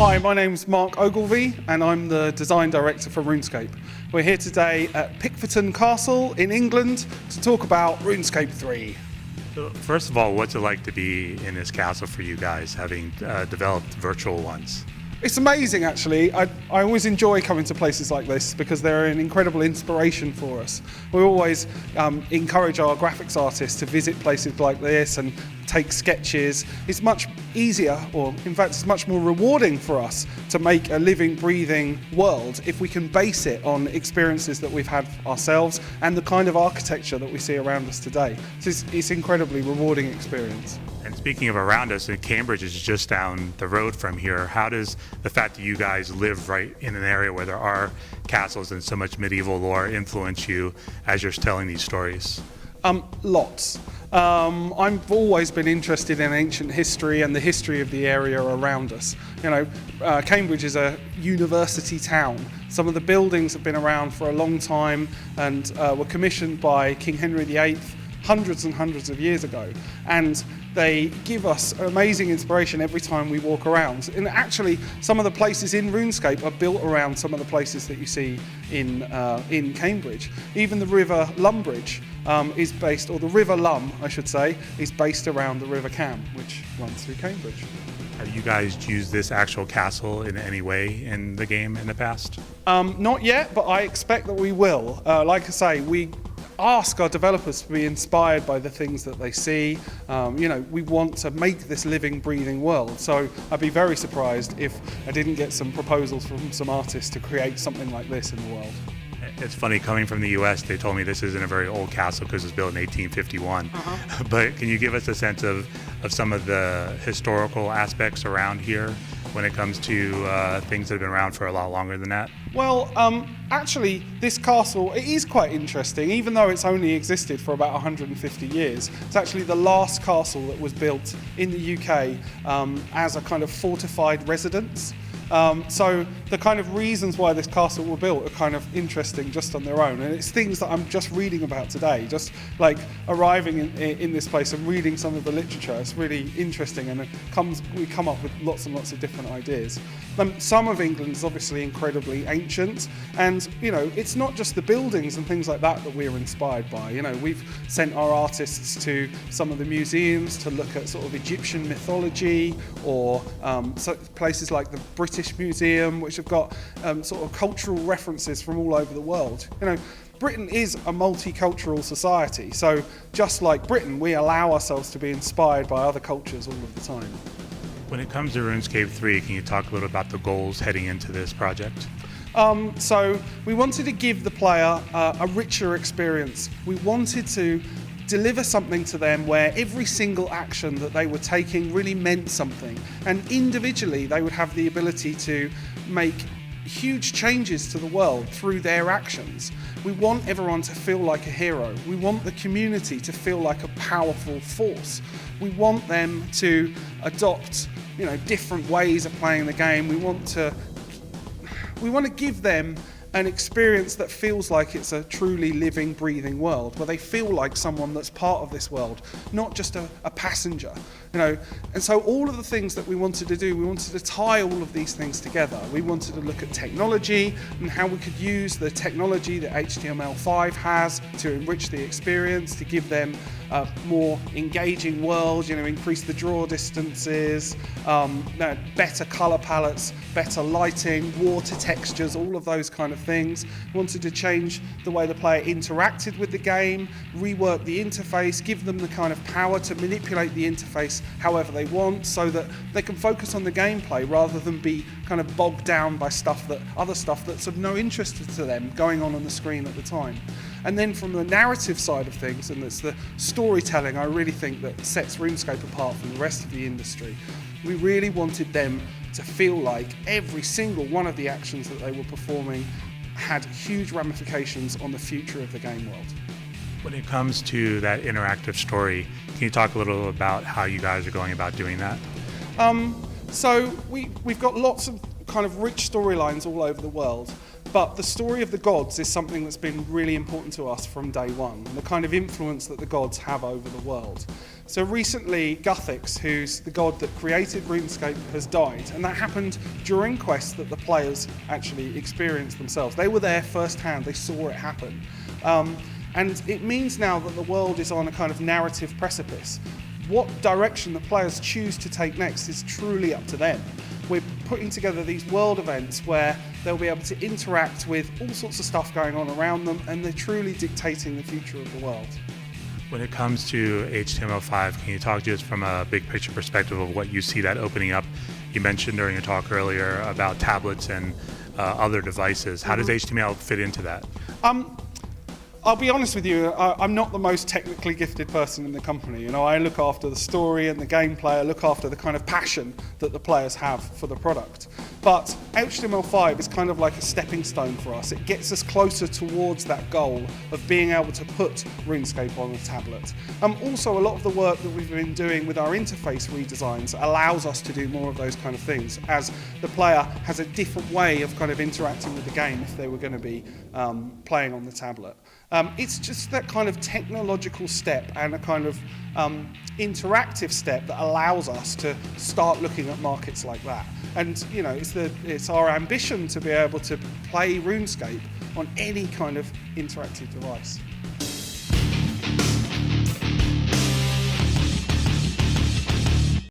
Hi, my name's Mark Ogilvie and I'm the design director for RuneScape. We're here today at Peckforton Castle in England to talk about RuneScape 3. So first of all, what's it like to be in this castle for you guys, having developed virtual ones? It's amazing, actually. I always enjoy coming to places like this because they're an incredible inspiration for us. We always encourage our graphics artists to visit places like this and take sketches. It's much easier, or in fact it's much more rewarding for us to make a living, breathing world if we can base it on experiences that we've had ourselves and the kind of architecture that we see around us today. So it's an incredibly rewarding experience. And speaking of around us, Cambridge is just down the road from here. How does the fact that you guys live right in an area where there are castles and so much medieval lore influence you as you're telling these stories? Lots. I've always been interested in ancient history and the history of the area around us. You know, Cambridge is a university town. Some of the buildings have been around for a long time and were commissioned by King Henry VIII hundreds and hundreds of years ago. And they give us amazing inspiration every time we walk around. And actually, some of the places in RuneScape are built around some of the places that you see in Cambridge. Even the River Lumbridge is based, or the River Lum, I should say, is based around the River Cam, which runs through Cambridge. Have you guys used this actual castle in any way in the game in the past? Not yet, but I expect that we will. Like I say, we ask our developers to be inspired by the things that they see. You know, we want to make this living, breathing world. So I'd be very surprised if I didn't get some proposals from some artists to create something like this in the world. It's funny, coming from the US, they told me this isn't a very old castle because it was built in 1851. But can you give us a sense of some of the historical aspects around here when it comes to things that have been around for a lot longer than that? Well, actually, this castle, it is quite interesting, even though it's only existed for about 150 years. It's actually the last castle that was built in the UK as a kind of fortified residence. So the kind of reasons why this castle was built are kind of interesting just on their own, and it's things that I'm just reading about today, just like arriving in this place and reading some of the literature. It's really interesting, and we come up with lots and lots of different ideas. Some of England is obviously incredibly ancient, and you know, it's not just the buildings and things like that that we're inspired by. You know, we've sent our artists to some of the museums to look at sort of Egyptian mythology, or places like the British Museum, which have got sort of cultural references from all over the world. You know, Britain is a multicultural society, so just like Britain, we allow ourselves to be inspired by other cultures all of the time. When it comes to RuneScape 3, can you talk a little about the goals heading into this project? So we wanted to give the player a richer experience. We wanted to deliver something to them where every single action that they were taking really meant something, and individually they would have the ability to make huge changes to the world through their actions. We want everyone to feel like a hero. We want the community to feel like a powerful force. We want them to adopt, you know, different ways of playing the game. We want to give them an experience that feels like it's a truly living, breathing world, where they feel like someone that's part of this world, not just a passenger. You know, and so all of the things that we wanted to do, we wanted to tie all of these things together. We wanted to look at technology and how we could use the technology that HTML5 has to enrich the experience, to give them a more engaging world, you know, increase the draw distances, better color palettes, better lighting, water textures, all of those kind of things. We wanted to change the way the player interacted with the game, rework the interface, give them the kind of power to manipulate the interface however they want, so that they can focus on the gameplay rather than be kind of bogged down by other stuff that's of no interest to them going on the screen at the time. And then from the narrative side of things, and it's the storytelling, I really think that sets RuneScape apart from the rest of the industry. We really wanted them to feel like every single one of the actions that they were performing had huge ramifications on the future of the game world. When it comes to that interactive story, can you talk a little about how you guys are going about doing that? So we've got lots of kind of rich storylines all over the world. But the story of the gods is something that's been really important to us from day one, and the kind of influence that the gods have over the world. So recently, Guthix, who's the god that created RuneScape, has died, and that happened during quests that the players actually experienced themselves. They were there firsthand, they saw it happen. And it means now that the world is on a kind of narrative precipice. What direction the players choose to take next is truly up to them. We're putting together these world events where they'll be able to interact with all sorts of stuff going on around them, and they're truly dictating the future of the world. When it comes to HTML5, can you talk to us from a big picture perspective of what you see that opening up? You mentioned during your talk earlier about tablets and other devices. How does HTML fit into that? I'll be honest with you, I'm not the most technically gifted person in the company. You know, I look after the story and the gameplay, I look after the kind of passion that the players have for the product. But HTML5 is kind of like a stepping stone for us. It gets us closer towards that goal of being able to put RuneScape on a tablet. Also, a lot of the work that we've been doing with our interface redesigns allows us to do more of those kind of things, as the player has a different way of kind of interacting with the game if they were going to be playing on the tablet. It's just that kind of technological step and a kind of interactive step that allows us to start looking at markets like that. And you know, it's our ambition to be able to play RuneScape on any kind of interactive device.